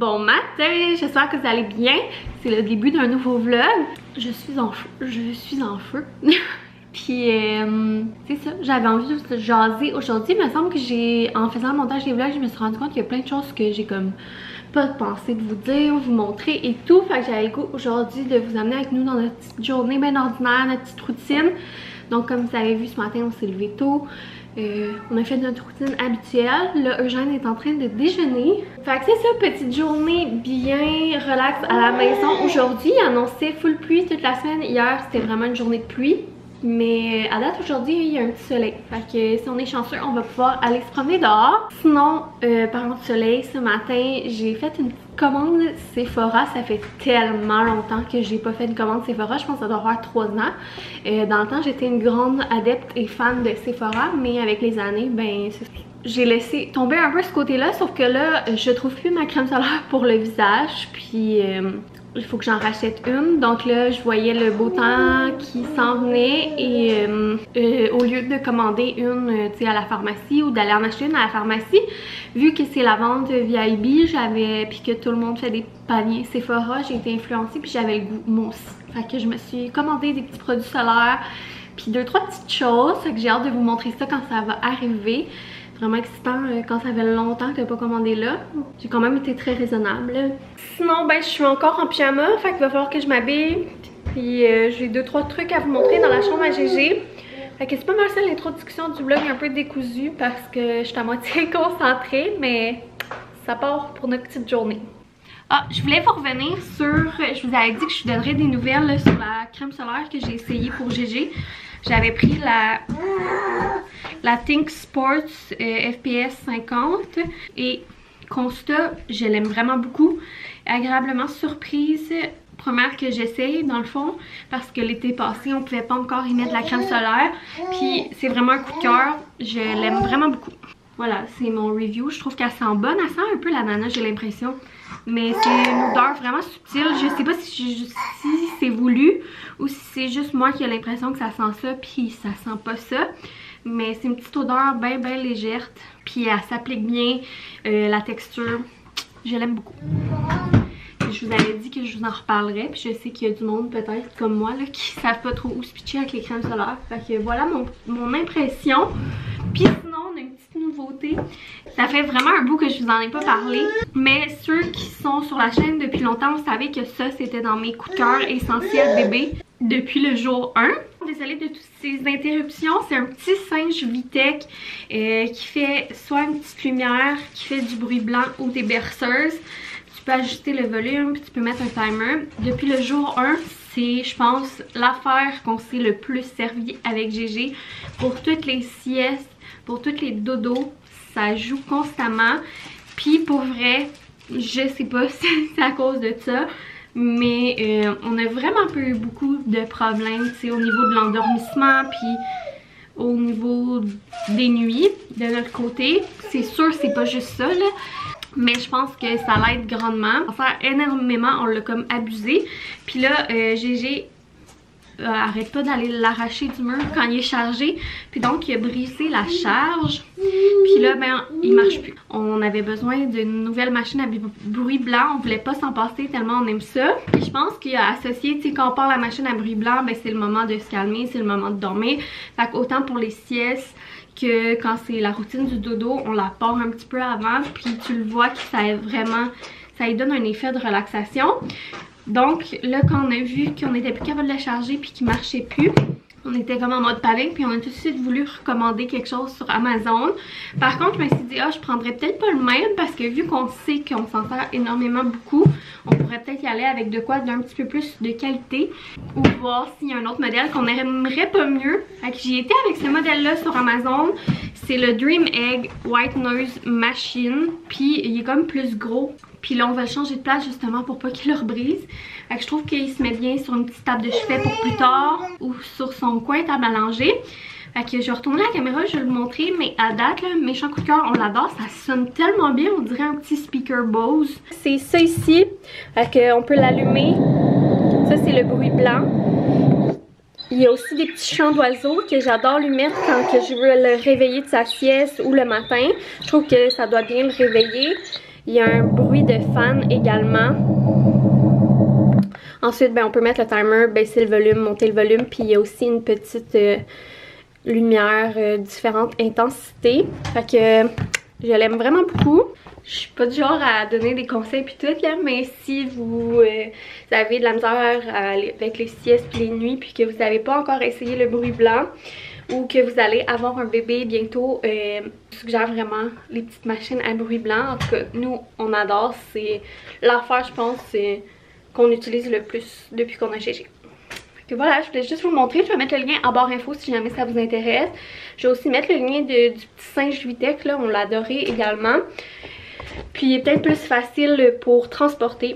Bon matin, j'espère que vous allez bien. C'est le début d'un nouveau vlog. Je suis en feu. Puis c'est ça, j'avais envie de jaser aujourd'hui. Il me semble que en faisant le montage des vlogs, je me suis rendu compte qu'il y a plein de choses que j'ai comme pas pensé de vous dire, vous montrer et tout. Fait que j'avais le goût aujourd'hui de vous amener avec nous dans notre petite journée bien ordinaire, notre petite routine. Donc comme vous avez vu ce matin, on s'est levé tôt. On a fait notre routine habituelle. Là, Eugène est en train de déjeuner. Fait que c'est ça, petite journée bien relax à la maison. Aujourd'hui, il annonçait full pluie toute la semaine. Hier, c'était vraiment une journée de pluie. Mais à date, aujourd'hui, il y a un petit soleil. Fait que si on est chanceux, on va pouvoir aller se promener dehors. Sinon, parlant du soleil, ce matin, j'ai fait une commande Sephora. Ça fait tellement longtemps que j'ai pas fait une commande Sephora. Je pense que ça doit avoir 3 ans. Dans le temps, j'étais une grande adepte et fan de Sephora. Mais avec les années, ben, j'ai laissé tomber un peu ce côté-là. Sauf que là, je trouve plus ma crème solaire pour le visage. Puis il faut que j'en rachète une. Donc là, je voyais le beau temps qui s'en venait et au lieu de commander une à la pharmacie ou d'aller en acheter une à la pharmacie, vu que c'est la vente via eBay, puis que tout le monde fait des paniers Sephora, j'ai été influencée puis j'avais le goût moi aussi. Fait que je me suis commandé des petits produits solaires puis 2-3 petites choses. Fait que j'ai hâte de vous montrer ça quand ça va arriver. Vraiment excitant quand ça fait longtemps que t'as pas commandé là. J'ai quand même été très raisonnable. Sinon, ben je suis encore en pyjama, fait qu'il va falloir que je m'habille. Puis j'ai 2-3 trucs à vous montrer dans la chambre à Gégé. Fait que c'est pas mal ça l'introduction du vlog, un peu décousue parce que je suis à moitié concentrée, mais ça part pour notre petite journée. Ah, je voulais vous revenir sur... Je vous avais dit que je vous donnerais des nouvelles là, sur la crème solaire que j'ai essayée pour Gégé. J'avais pris la Think Sports FPS 50 et constat, je l'aime vraiment beaucoup. Agréablement surprise, première que j'essaye dans le fond, parce que l'été passé, on pouvait pas encore y mettre de la crème solaire. Puis c'est vraiment un coup de cœur, je l'aime vraiment beaucoup. Voilà, c'est mon review. Je trouve qu'elle sent bonne, elle sent un peu l'ananas, j'ai l'impression. Mais c'est une odeur vraiment subtile. Je sais pas si c'est voulu ou si c'est juste moi qui ai l'impression que ça sent ça puis ça sent pas ça. Mais c'est une petite odeur bien légère. Puis elle s'applique bien, la texture, je l'aime beaucoup. Je vous avais dit que je vous en reparlerais. Puis je sais qu'il y a du monde peut-être comme moi là, qui savent pas trop où se pitcher avec les crèmes solaires. Fait que voilà mon impression. Puis sinon, on a une petite nouveauté. Ça fait vraiment un bout que je vous en ai pas parlé. Mais ceux qui sont sur la chaîne depuis longtemps, vous savez que ça, c'était dans mes coups de cœur essentiels bébé depuis le jour 1. Désolée de toutes ces interruptions. C'est un petit singe Vitech qui fait soit une petite lumière, qui fait du bruit blanc ou des berceuses. Tu peux ajuster le volume, puis tu peux mettre un timer. Depuis le jour 1, c'est, je pense, l'affaire qu'on s'est le plus servi avec Gégé. Pour toutes les siestes, pour toutes les dodos, ça joue constamment. Puis pour vrai, je sais pas si c'est à cause de ça, mais on a vraiment pas eu beaucoup de problèmes, tu sais, au niveau de l'endormissement, puis au niveau des nuits de notre côté. C'est sûr, c'est pas juste ça, là. Mais je pense que ça l'aide grandement. On va faire énormément, on l'a comme abusé. Puis là, Gégé arrête pas d'aller l'arracher du mur quand il est chargé. Puis donc, il a brisé la charge. Puis là, ben, il marche plus. On avait besoin d'une nouvelle machine à bruit blanc. On voulait pas s'en passer tellement on aime ça. Puis je pense qu'il a associé, tu sais, quand on part la machine à bruit blanc, ben c'est le moment de se calmer, c'est le moment de dormir. Fait qu'autant pour les siestes que quand c'est la routine du dodo, on la part un petit peu avant, puis tu le vois que ça lui donne un effet de relaxation. Donc là, quand on a vu qu'on était plus capable de la charger puis qu'il marchait plus, on était comme en mode panique, puis on a tout de suite voulu recommander quelque chose sur Amazon. Par contre, je me suis dit, je prendrais peut-être pas le même parce que vu qu'on sait qu'on s'en sert énormément beaucoup, on pourrait peut-être y aller avec de quoi d'un petit peu plus de qualité ou voir s'il y a un autre modèle qu'on aimerait pas mieux. Fait que j'y étais avec ce modèle-là sur Amazon. C'est le Dream Egg White Noise Machine, puis il est comme plus gros. Puis là, on va le changer de place justement pour pas qu'il le rebrise. Fait que je trouve qu'il se met bien sur une petite table de chevet pour plus tard ou sur son coin table à langer. Fait que je vais retourner la caméra, je vais vous montrer. Mais à date, là, méchant coup de cœur, on l'adore. Ça sonne tellement bien, on dirait un petit speaker Bose. C'est ça ici. Fait qu'on peut l'allumer. Ça, c'est le bruit blanc. Il y a aussi des petits chants d'oiseaux que j'adore lui mettre quand je veux le réveiller de sa sieste ou le matin. Je trouve que ça doit bien le réveiller. Il y a un bruit de fan également. Ensuite, ben, on peut mettre le timer, baisser le volume, monter le volume. Puis il y a aussi une petite lumière différentes intensités. Fait que je l'aime vraiment beaucoup. Je suis pas du genre à donner des conseils puis tout là, mais si vous avez de la misère avec les siestes puis les nuits puis que vous n'avez pas encore essayé le bruit blanc ou que vous allez avoir un bébé bientôt, je suggère vraiment les petites machines à bruit blanc. En tout cas, nous on adore, c'est l'affaire je pense qu'on utilise le plus depuis qu'on a GG. Que voilà, je voulais juste vous le montrer. Je vais mettre le lien en barre info si jamais ça vous intéresse. Je vais aussi mettre le lien du petit singe Vitech, là, on l'a adoré également. Puis il est peut-être plus facile pour transporter.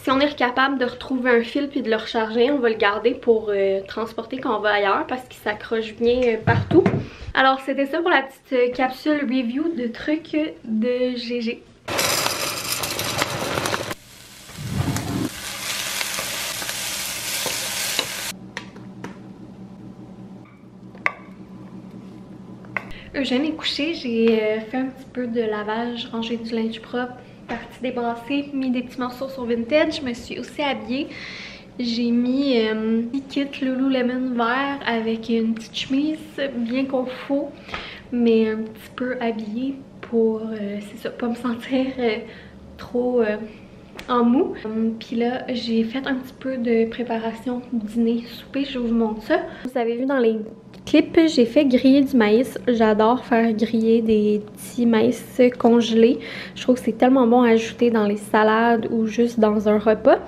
Si on est capable de retrouver un fil puis de le recharger, on va le garder pour transporter quand on va ailleurs parce qu'il s'accroche bien partout. Alors c'était ça pour la petite capsule review de trucs de GG. Eugène est couché, j'ai fait un petit peu de lavage, rangé du linge propre, partie débrassée, mis des petits morceaux sur Vinted. Je me suis aussi habillée. J'ai mis un petit kit Lululemon vert avec une petite chemise bien confort, mais un petit peu habillée pour, c'est ça, pas me sentir trop en mou. Puis là, j'ai fait un petit peu de préparation dîner, souper, je vous montre ça. Vous avez vu dans les clip, j'ai fait griller du maïs. J'adore faire griller des petits maïs congelés. Je trouve que c'est tellement bon à ajouter dans les salades ou juste dans un repas.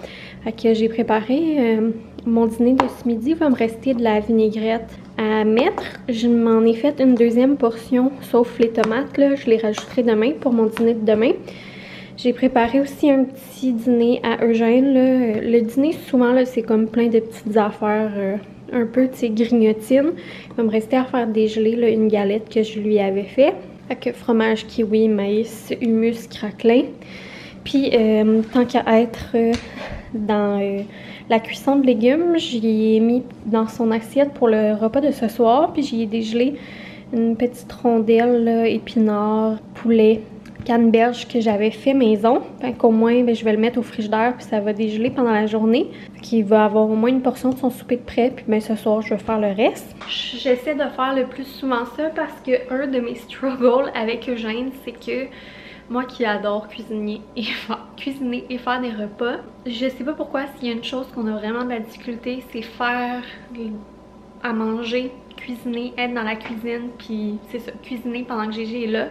Fait que j'ai préparé mon dîner de ce midi. Il va me rester de la vinaigrette à mettre. Je m'en ai fait une deuxième portion, sauf les tomates. Là. Je les rajouterai demain pour mon dîner de demain. J'ai préparé aussi un petit dîner à Eugène. Là. Le dîner, souvent, c'est comme plein de petites affaires un peu, tu sais, grignotines. Il va me rester à faire dégeler là, une galette que je lui avais fait. Avec fromage kiwi, maïs, hummus, craquelin. Puis, tant qu'à être dans la cuisson de légumes, j'y ai mis dans son assiette pour le repas de ce soir. Puis, j'y ai dégelé une petite rondelle, là, épinards, poulet, canneberge que j'avais fait maison. Fait qu'au moins, ben, je vais le mettre au frigidaire puis ça va dégeler pendant la journée. Fait va avoir au moins une portion de son souper de prêt. Puis ben, ce soir, je vais faire le reste. J'essaie de faire le plus souvent ça parce que un de mes struggles avec Eugène, c'est que moi qui adore cuisiner et faire des repas, je sais pas pourquoi, s'il y a une chose qu'on a vraiment de la difficulté, c'est faire à manger, cuisiner, être dans la cuisine, puis c'est ça, cuisiner pendant que GG est là.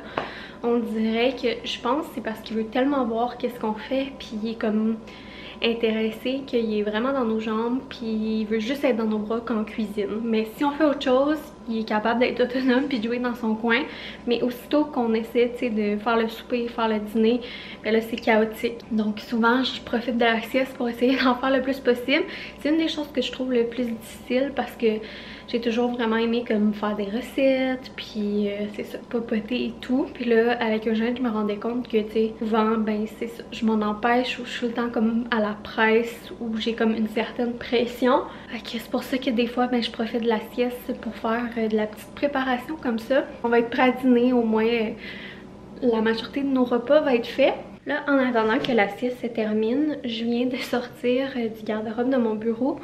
On dirait que, je pense, c'est parce qu'il veut tellement voir qu'est-ce qu'on fait, puis il est comme intéressé, qu'il est vraiment dans nos jambes, puis il veut juste être dans nos bras quand on cuisine. Mais si on fait autre chose, il est capable d'être autonome puis de jouer dans son coin. Mais aussitôt qu'on essaie, tu sais, de faire le souper, faire le dîner, ben là c'est chaotique. Donc souvent je profite de la sieste pour essayer d'en faire le plus possible. C'est une des choses que je trouve le plus difficile parce que j'ai toujours vraiment aimé comme faire des recettes, puis c'est ça, papoter et tout. Puis là, avec Eugène, je me rendais compte que, tu sais, souvent, ben c'est ça, je m'en empêche ou je suis tout le temps comme à la presse ou j'ai comme une certaine pression. Fait que c'est pour ça que des fois, ben je profite de la sieste pour faire de la petite préparation comme ça. On va être prêt à dîner, au moins la majorité de nos repas va être fait. Là, en attendant que la sieste se termine, je viens de sortir du garde-robe de mon bureau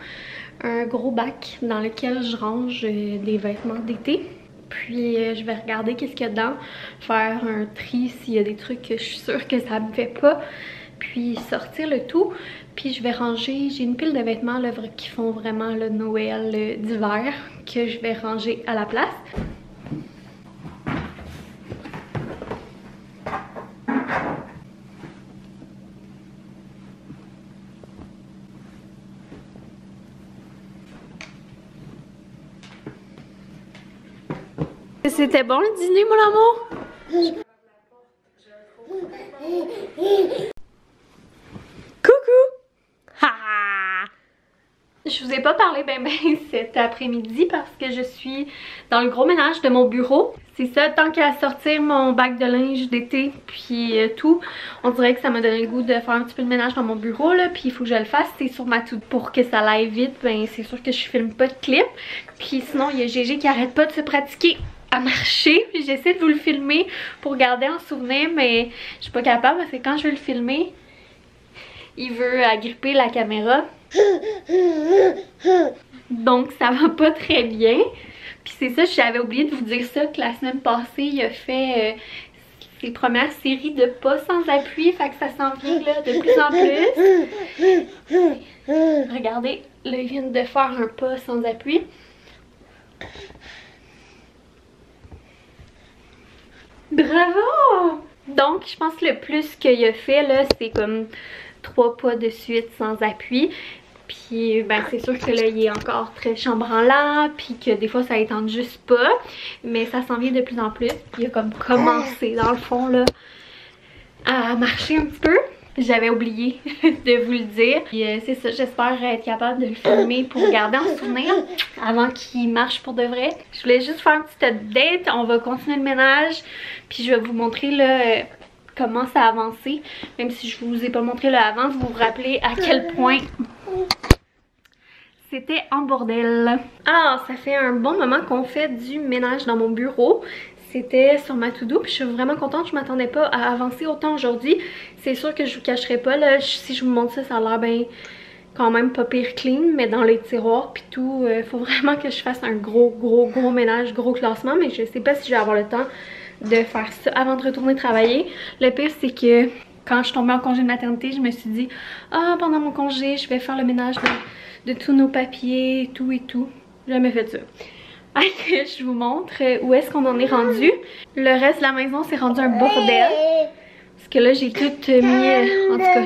un gros bac dans lequel je range des vêtements d'été. Puis je vais regarder qu'est-ce qu'il y a dedans, faire un tri s'il y a des trucs que je suis sûre que ça me fait pas, puis sortir le tout. Puis je vais ranger, j'ai une pile de vêtements là, qui font vraiment le Noël d'hiver que je vais ranger à la place. C'était bon le dîner, mon amour? Coucou! Ha! Je vous ai pas parlé ben cet après-midi parce que je suis dans le gros ménage de mon bureau. C'est ça, tant qu'à sortir mon bac de linge d'été puis tout, on dirait que ça m'a donné le goût de faire un petit peu de ménage dans mon bureau là, puis il faut que je le fasse, c'est sur ma to-do. Pour que ça aille vite, ben c'est sûr que je filme pas de clip. Puis sinon, il y a GG qui arrête pas de se pratiquer à marcher. Puis j'essaie de vous le filmer pour garder en souvenir, mais je suis pas capable parce que quand je veux le filmer, il veut agripper la caméra. Donc ça va pas très bien. Puis c'est ça, j'avais oublié de vous dire ça, que la semaine passée, il a fait ses premières séries de pas sans appui. Fait que ça s'en vient là de plus en plus. Regardez, là il vient de faire un pas sans appui. Bravo! Donc je pense que le plus qu'il a fait là, c'est comme 3 pas de suite sans appui. Puis ben c'est sûr que là il est encore très chambranlant, puis que des fois ça étend juste pas, mais ça s'en vient de plus en plus. Il a comme commencé dans le fond là à marcher un petit peu. J'avais oublié de vous le dire. Puis c'est ça, j'espère être capable de le filmer pour garder en souvenir avant qu'il marche pour de vrai. Je voulais juste faire un petit update, on va continuer le ménage, puis je vais vous montrer là comment ça a avancé. Même si je vous ai pas montré là avant, vous vous rappelez à quel point c'était en bordel. Alors, ça fait un bon moment qu'on fait du ménage dans mon bureau. C'était sur ma to-do, puis je suis vraiment contente. Je m'attendais pas à avancer autant aujourd'hui. C'est sûr que je vous cacherai pas, là, si je vous montre ça, ça a l'air ben quand même pas pire clean, mais dans les tiroirs puis tout, faut vraiment que je fasse un gros ménage, gros classement, mais je sais pas si je vais avoir le temps de faire ça avant de retourner travailler. Le pire, c'est que quand je suis tombée en congé de maternité, je me suis dit « Ah, pendant mon congé, je vais faire le ménage de tous nos papiers, tout et tout. » J'ai jamais fait ça. Allez, je vous montre où est-ce qu'on en est rendu. Le reste de la maison, c'est rendu un bordel. Parce que là, j'ai tout mis, en tout cas,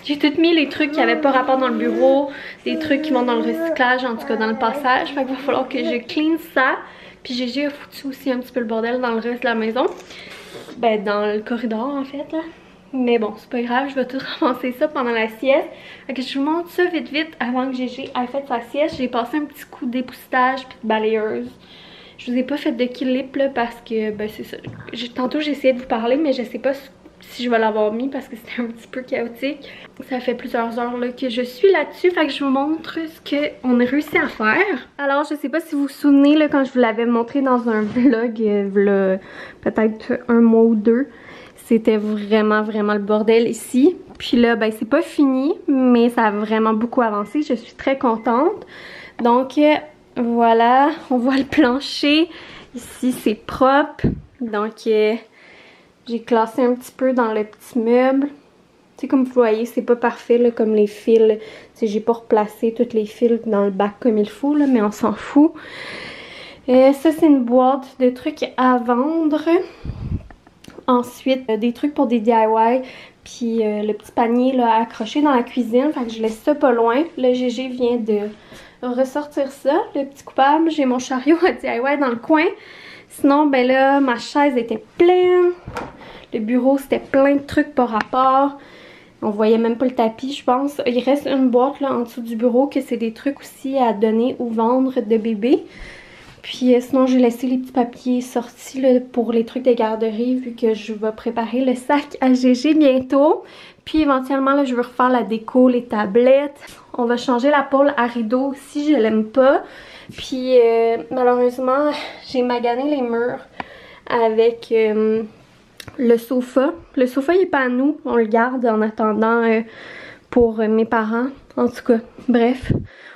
j'ai tout mis les trucs qui n'avaient pas rapport dans le bureau, des trucs qui vont dans le recyclage, en tout cas dans le passage. Fait qu'il va falloir que je clean ça. Puis j'ai foutu aussi un petit peu le bordel dans le reste de la maison. Ben, dans le corridor, en fait, là. Mais bon, c'est pas grave, je vais tout ramasser ça pendant la sieste. Fait que je vous montre ça vite avant que Gégé ait fait sa sieste. J'ai passé un petit coup d'époussetage puis de balayeuse. Je vous ai pas fait de clip là parce que, ben c'est ça. Tantôt j'ai essayé de vous parler, mais je sais pas si je vais l'avoir mis parce que c'était un petit peu chaotique. Ça fait plusieurs heures là que je suis là-dessus, fait que je vous montre ce qu'on a réussi à faire. Alors je sais pas si vous vous souvenez là quand je vous l'avais montré dans un vlog, peut-être un mois ou deux. C'était vraiment le bordel ici. Puis là, ben c'est pas fini, mais ça a vraiment beaucoup avancé. Je suis très contente. Donc voilà, on voit le plancher. Ici, c'est propre. Donc j'ai classé un petit peu dans le petit meuble. Tu sais, comme vous voyez, c'est pas parfait, là, comme les fils. Tu sais, j'ai pas replacé tous les fils dans le bac comme il faut, là, mais on s'en fout. Ça, c'est une boîte de trucs à vendre. Ensuite, des trucs pour des DIY, puis le petit panier là, accroché dans la cuisine, fait que je laisse ça pas loin. Le Gégé vient de ressortir ça, le petit coupable. J'ai mon chariot à DIY dans le coin. Sinon, ben là, ma chaise était pleine. Le bureau, c'était plein de trucs par rapport. On voyait même pas le tapis, je pense. Il reste une boîte là en dessous du bureau que c'est des trucs aussi à donner ou vendre de bébé. Puis sinon, j'ai laissé les petits papiers sortis là, pour les trucs de garderie vu que je vais préparer le sac à Gégé bientôt. Puis éventuellement, là, je veux refaire la déco, les tablettes. On va changer la pôle à rideau si je l'aime pas. Puis malheureusement, j'ai magané les murs avec le sofa. Le sofa, il est pas à nous. On le garde en attendant pour mes parents. En tout cas, bref.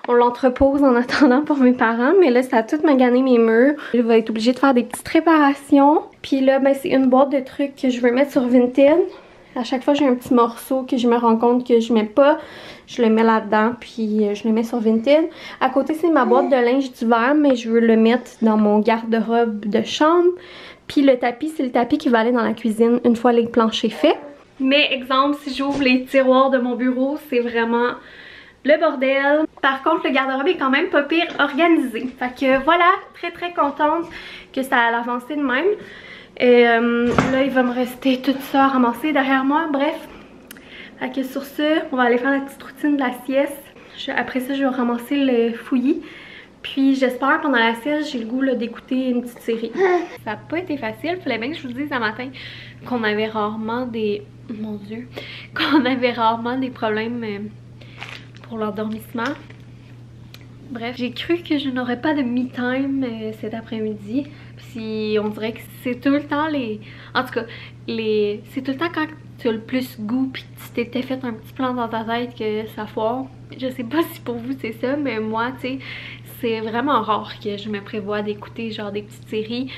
On l'entrepose en attendant pour mes parents, mais là, ça a tout magané mes murs. Je vais être obligée de faire des petites réparations. Puis là, ben, c'est une boîte de trucs que je veux mettre sur Vinted. À chaque fois, j'ai un petit morceau que je me rends compte que je mets pas. Je le mets là-dedans, puis je le mets sur Vinted. À côté, c'est ma boîte de linge d'hiver, mais je veux le mettre dans mon garde-robe de chambre. Puis le tapis, c'est le tapis qui va aller dans la cuisine une fois les planchers faits. Mais exemple, si j'ouvre les tiroirs de mon bureau, c'est vraiment le bordel. Par contre, le garde-robe est quand même pas pire organisé. Fait que voilà, très contente que ça a avancé de même. Et là, il va me rester tout ça à ramasser derrière moi. Bref. Fait que sur ce, on va aller faire la petite routine de la sieste. Après ça, je vais ramasser le fouillis. Puis j'espère pendant la sieste, j'ai le goût d'écouter une petite série. Ça n'a pas été facile. Il fallait bien que je vous dise ce matin qu'on avait rarement des... Mon Dieu! Qu'on avait rarement des problèmes pour l'endormissement. Bref, j'ai cru que je n'aurais pas de me-time cet après-midi. Puis on dirait que c'est tout le temps les... En tout cas, c'est tout le temps quand tu as le plus goût puis tu t'étais fait un petit plan dans ta tête que ça foire. Je sais pas si pour vous c'est ça, mais moi, tu sais, c'est vraiment rare que je me prévoie d'écouter genre des petites séries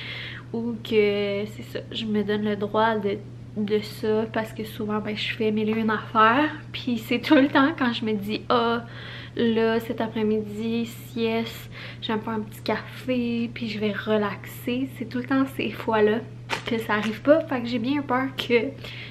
ou que, c'est ça, je me donne le droit de ça parce que souvent, ben, je fais mille et une affaires. Puis c'est tout le temps quand je me dis « Ah, là, cet après-midi, sieste, je vais me faire un petit café, puis je vais relaxer. » C'est tout le temps ces fois-là que ça arrive pas. Fait que j'ai bien peur que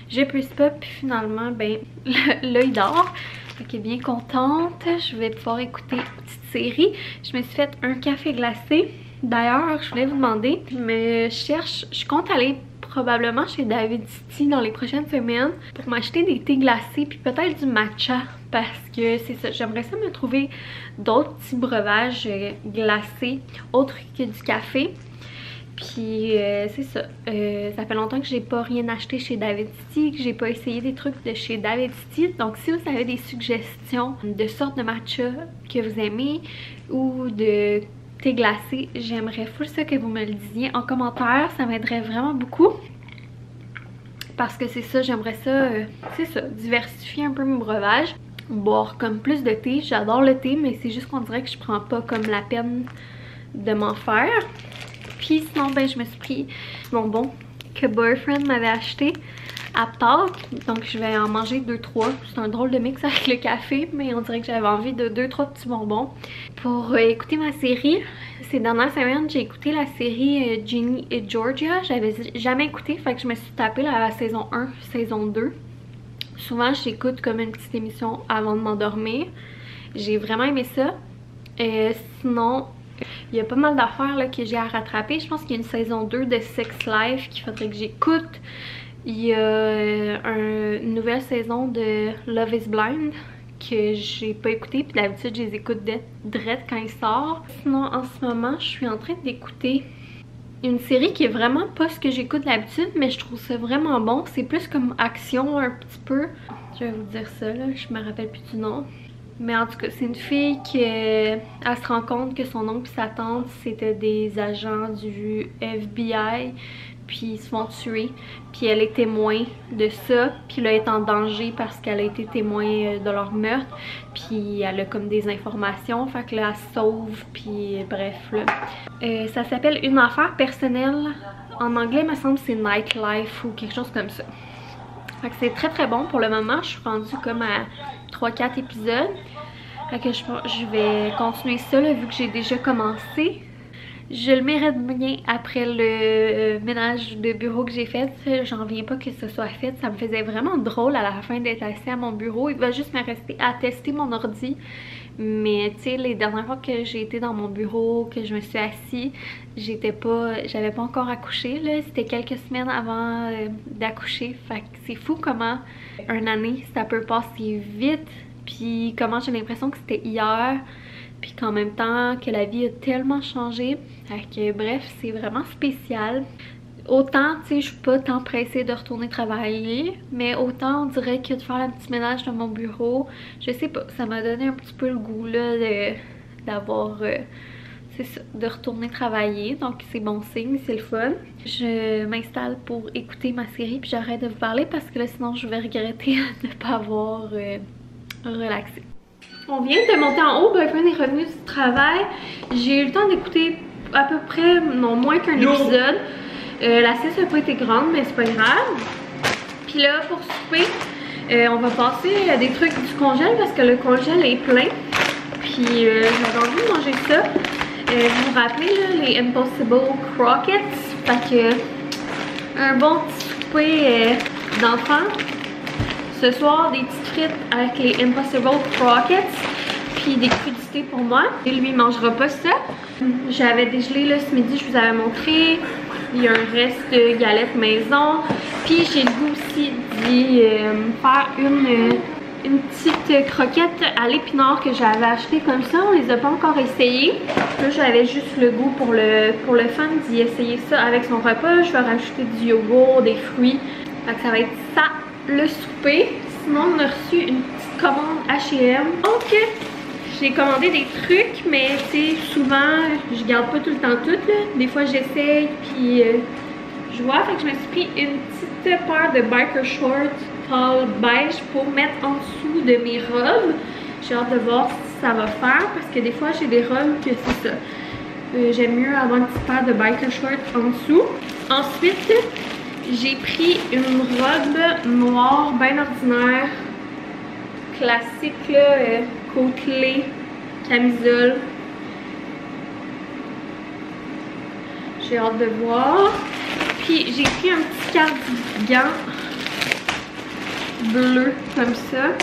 je puisse pas. Puis finalement, ben, là, il dort. Fait que bien contente. Je vais pouvoir écouter une petite série. Je me suis fait un café glacé. D'ailleurs, je voulais vous demander, je compte aller probablement chez David City dans les prochaines semaines pour m'acheter des thés glacés puis peut-être du matcha parce que c'est ça, j'aimerais ça me trouver d'autres petits breuvages glacés autres que du café. Puis c'est ça, ça fait longtemps que j'ai pas rien acheté chez David City, que j'ai pas essayé des trucs de chez David City. Donc si vous avez des suggestions de sortes de matcha que vous aimez ou de thé glacé, j'aimerais full ça que vous me le disiez en commentaire, ça m'aiderait vraiment beaucoup. Parce que c'est ça, j'aimerais ça, c'est ça, diversifier un peu mon breuvage. Boire comme plus de thé, j'adore le thé, mais c'est juste qu'on dirait que je prends pas comme la peine de m'en faire. Puis sinon, ben je me suis pris mon bonbon que Boyfriend m'avait acheté à Pâques. Donc je vais en manger 2-3. C'est un drôle de mix avec le café, mais on dirait que j'avais envie de 2-3 petits bonbons. Pour écouter ma série, ces dernières semaines, j'ai écouté la série Ginny et Georgia. J'avais jamais écouté, fait que je me suis tapé la saison 1, saison 2. Souvent, j'écoute comme une petite émission avant de m'endormir. J'ai vraiment aimé ça. Sinon, il y a pas mal d'affaires que j'ai à rattraper. Je pense qu'il y a une saison 2 de Sex Life qu'il faudrait que j'écoute. Il y a une nouvelle saison de Love is Blind que j'ai pas écouté. Puis d'habitude, je les écoute direct quand ils sortent. Sinon, en ce moment, je suis en train d'écouter une série qui est vraiment pas ce que j'écoute d'habitude, mais je trouve ça vraiment bon. C'est plus comme action un petit peu. Je vais vous dire ça là, je me rappelle plus du nom. Mais en tout cas, c'est une fille qui elle se rend compte que son oncle et sa tante c'était des agents du FBI, puis ils se font tuer. Puis elle est témoin de ça, puis là elle est en danger parce qu'elle a été témoin de leur meurtre. Puis elle a comme des informations, fait que là elle se sauve, puis bref là. Ça s'appelle Une affaire personnelle. En anglais, il me semble que c'est Nightlife ou quelque chose comme ça. Fait que c'est très très bon pour le moment. Je suis rendue comme à 3-4 épisodes. Fait que je vais continuer ça là, vu que j'ai déjà commencé. Je le mérite bien après le ménage de bureau que j'ai fait. J'en reviens pas que ce soit fait. Ça me faisait vraiment drôle à la fin d'être assise à mon bureau. Il va juste me rester à tester mon ordi. Mais tu sais, les dernières fois que j'ai été dans mon bureau, que je me suis assise, j'avais pas encore accouché là. C'était quelques semaines avant d'accoucher. Fait que c'est fou comment une année ça peut passer vite. Puis comment j'ai l'impression que c'était hier. Puis qu'en même temps que la vie a tellement changé. Fait que bref, c'est vraiment spécial. Autant, tu sais, je suis pas tant pressée de retourner travailler, mais autant on dirait que de faire un petit ménage dans mon bureau, je sais pas, ça m'a donné un petit peu le goût là d'avoir, c'est ça, de retourner travailler. Donc c'est bon signe, c'est le fun. Je m'installe pour écouter ma série puis j'arrête de vous parler parce que là sinon je vais regretter de ne pas avoir relaxé. On vient de monter en haut, Boyfriend est revenu du travail. J'ai eu le temps d'écouter à peu près, non, moins qu'un épisode. La sieste n'a pas été grande, mais c'est pas grave. Puis là, pour souper, on va passer des trucs du congèle parce que le congèle est plein. Puis j'avais envie de manger ça. Vous vous rappelez là, les Impossible Crockets? Fait que un bon petit souper d'enfants. Ce soir, des petites frites avec les Impossible Crockets. Puis des crudités pour moi. Et lui, il mangera pas ça. J'avais dégelé là, ce midi, je vous avais montré. Il y a un reste de galettes maison. Puis j'ai le goût aussi d'y faire une petite croquette à l'épinard que j'avais acheté comme ça. On les a pas encore essayées. Là j'avais juste le goût pour le fun d'y essayer ça avec son repas. Je vais rajouter du yogourt, des fruits. Fait que ça va être ça le souper. Sinon on a reçu une petite commande H&M. Ok. J'ai commandé des trucs, mais tu sais, souvent, je garde pas tout le temps tout, là. Des fois, j'essaye, puis je vois. Fait que je me suis pris une petite paire de biker shorts pâle beige pour mettre en dessous de mes robes. J'ai hâte de voir si ça va faire, parce que des fois, j'ai des robes que c'est ça. J'aime mieux avoir une petite paire de biker shorts en dessous. Ensuite, j'ai pris une robe noire, bien ordinaire, classique, là, côtelée, camisole. J'ai hâte de voir. Puis j'ai pris un petit cardigan bleu comme ça.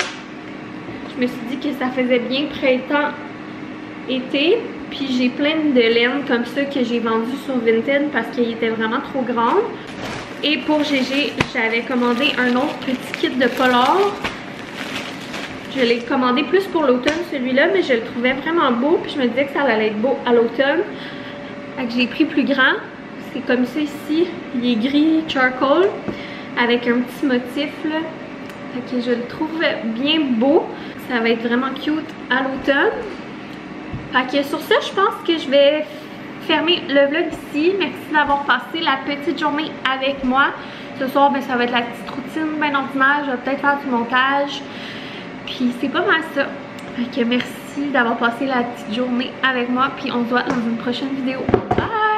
Je me suis dit que ça faisait bien printemps-été. Puis j'ai plein de laine comme ça que j'ai vendu sur Vinted parce qu'il était vraiment trop grand. Et pour GG, j'avais commandé un autre petit kit de polar. Je l'ai commandé plus pour l'automne celui-là, mais je le trouvais vraiment beau. Puis je me disais que ça allait être beau à l'automne. Fait que j'ai pris plus grand. C'est comme ça ici. Il est gris charcoal avec un petit motif là. Fait que je le trouve bien beau. Ça va être vraiment cute à l'automne. Fait que sur ça, je pense que je vais fermer le vlog ici. Merci d'avoir passé la petite journée avec moi. Ce soir, ben, ça va être la petite routine bien ordinaire. Je vais peut-être faire du montage. Puis c'est pas mal ça. Fait que merci d'avoir passé la petite journée avec moi. Puis on se voit dans une prochaine vidéo. Bye!